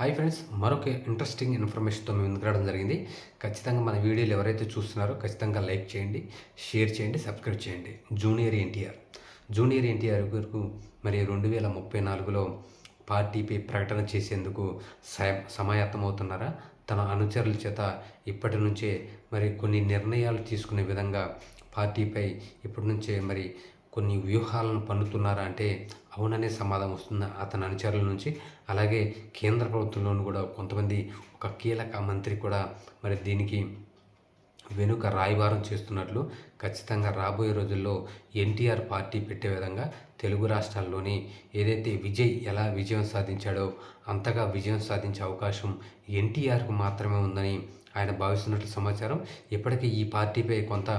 Hi friends, మరొక interesting ఇన్ఫర్మేషన్తో మేము ముందుకు రావడం జరిగింది. ఖచ్చితంగా మన వీడియోలు ఎవరైతే చూస్తున్నారో ఖచ్చితంగా లైక్ చేయండి, షేర్ చేయండి, సబ్స్క్రైబ్ చేయండి. జూనియర్ ఎన్టీఆర్ గారు మరి 2034లో పార్టీపై ప్రకటన చేసేందుకు సమాయత్తమవుతున్నారా? తన అనుచరుల చేత ఇప్పటి నుంచే మరి కొన్ని నిర్ణయాలు తీసుకునే విధంగా పార్టీపై ఇప్పటి నుంచే మరి కొన్ని వ్యూహాలను పన్నుతున్నారా అంటే అవుననే సమాధానం వస్తుంది అతని అనుచరుల నుంచి. అలాగే కేంద్ర ప్రభుత్వంలోనూ కూడా కొంతమంది ఒక కీలక మంత్రి కూడా మరి దీనికి వెనుక రాయబారం చేస్తున్నట్లు ఖచ్చితంగా రాబోయే రోజుల్లో ఎన్టీఆర్ పార్టీ పెట్టే విధంగా తెలుగు రాష్ట్రాల్లోని ఏదైతే ఎలా విజయం సాధించాడో అంతగా విజయం సాధించే అవకాశం ఎన్టీఆర్కు మాత్రమే ఉందని ఆయన భావిస్తున్నట్లు సమాచారం. ఇప్పటికీ ఈ పార్టీపై కొంత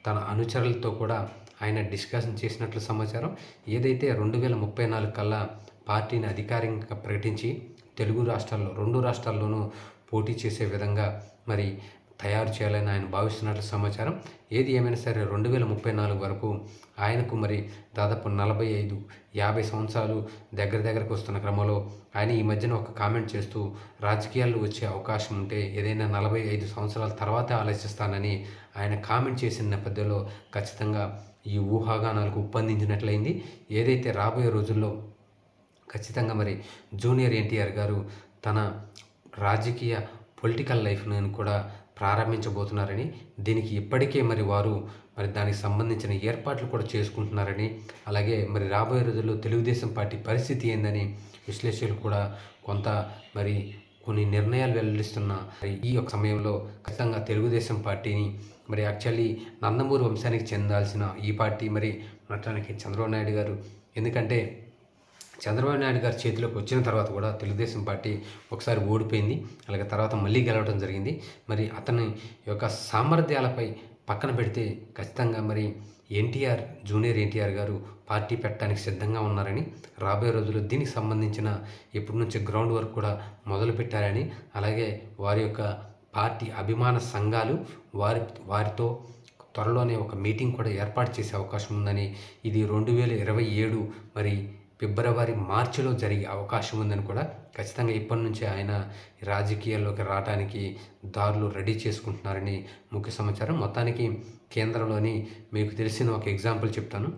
తన అనుచరులతో కూడా ఆయన డిస్కషన్ చేసినట్లు సమాచారం. ఏదైతే 2034 కల్లా పార్టీని అధికారికంగా ప్రకటించి తెలుగు రాష్ట్రాల్లో 2 రాష్ట్రాల్లోనూ పోటీ చేసే విధంగా మరి తయారు చేయాలని ఆయన భావిస్తున్నట్లు సమాచారం. ఏది ఏమైనా సరే 2034 వరకు ఆయనకు మరి దాదాపు 45-50 సంవత్సరాలు దగ్గరకు వస్తున్న క్రమంలో ఆయన ఈ మధ్యన ఒక కామెంట్ చేస్తూ రాజకీయాల్లో వచ్చే అవకాశం ఉంటే ఏదైనా 45 సంవత్సరాల తర్వాత ఆలోచిస్తానని ఆయన కామెంట్ చేసిన నేపథ్యంలో ఖచ్చితంగా ఈ ఊహాగానాలకు ఉప్పందించినట్లయింది. ఏదైతే రాబోయే రోజుల్లో ఖచ్చితంగా మరి జూనియర్ ఎన్టీఆర్ గారు తన రాజకీయ పొలిటికల్ లైఫ్ను కూడా ప్రారంభించబోతున్నారని, దీనికి ఇప్పటికే మరి వారు మరి దానికి సంబంధించిన ఏర్పాట్లు కూడా చేసుకుంటున్నారని, అలాగే మరి రాబోయే రోజుల్లో తెలుగుదేశం పార్టీ పరిస్థితి ఏందని విశ్లేషకులు కూడా కొంత మరి కొన్ని నిర్ణయాలు వెల్లడిస్తున్న ఈ యొక్క సమయంలో ఖచ్చితంగా తెలుగుదేశం పార్టీని మరి యాక్చువల్లీ నందమూరి వంశానికి చెందాల్సిన ఈ పార్టీ మరి నటానికి చంద్రబాబు నాయుడు గారు, ఎందుకంటే చంద్రబాబు నాయుడు గారి చేతిలోకి వచ్చిన తర్వాత కూడా తెలుగుదేశం పార్టీ ఒకసారి ఓడిపోయింది, అలాగే తర్వాత మళ్ళీ గెలవడం జరిగింది. మరి అతని యొక్క సామర్థ్యాలపై పక్కన పెడితే ఖచ్చితంగా మరి జూనియర్ ఎన్టీఆర్ గారు పార్టీ పెట్టడానికి సిద్ధంగా ఉన్నారని, రాబోయే రోజుల్లో దీనికి సంబంధించిన ఇప్పటి నుంచి గ్రౌండ్ వర్క్ కూడా మొదలుపెట్టారని, అలాగే వారి యొక్క పార్టీ అభిమాన సంఘాలు వారితో త్వరలోనే ఒక మీటింగ్ కూడా ఏర్పాటు చేసే అవకాశం ఉందని, ఇది 2027 మరి ఫిబ్రవరి మార్చిలో జరిగే అవకాశం ఉందని కూడా ఖచ్చితంగా ఇప్పటి నుంచే ఆయన రాజకీయాల్లోకి రావడానికి దారులు రెడీ చేసుకుంటున్నారని ముఖ్య సమాచారం. మొత్తానికి కేంద్రంలోని మీకు తెలిసిన ఒక ఎగ్జాంపుల్ చెప్తాను.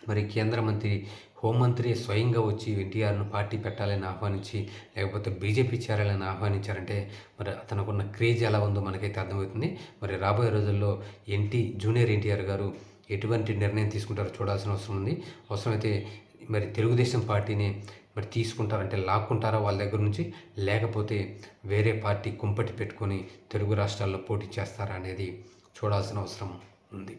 మరి కేంద్ర మంత్రి హోంమంత్రి స్వయంగా వచ్చి ఎన్టీఆర్ను పార్టీ పెట్టాలని ఆహ్వానించి, లేకపోతే బీజేపీ చేరాలని ఆహ్వానించారంటే మరి అతనుకున్న క్రేజ్ ఎలా ఉందో మనకైతే అర్థమవుతుంది. మరి రాబోయే రోజుల్లో జూనియర్ ఎన్టీఆర్ గారు ఎటువంటి నిర్ణయం తీసుకుంటారో చూడాల్సిన అవసరం ఉంది. అవసరమైతే మరి తెలుగుదేశం పార్టీని మరి తీసుకుంటారంటే లాక్కుంటారా వాళ్ళ దగ్గర నుంచి, లేకపోతే వేరే పార్టీ కుంపటి పెట్టుకొని తెలుగు రాష్ట్రాల్లో పోటీ చేస్తారా అనేది చూడాల్సిన అవసరం ఉంది.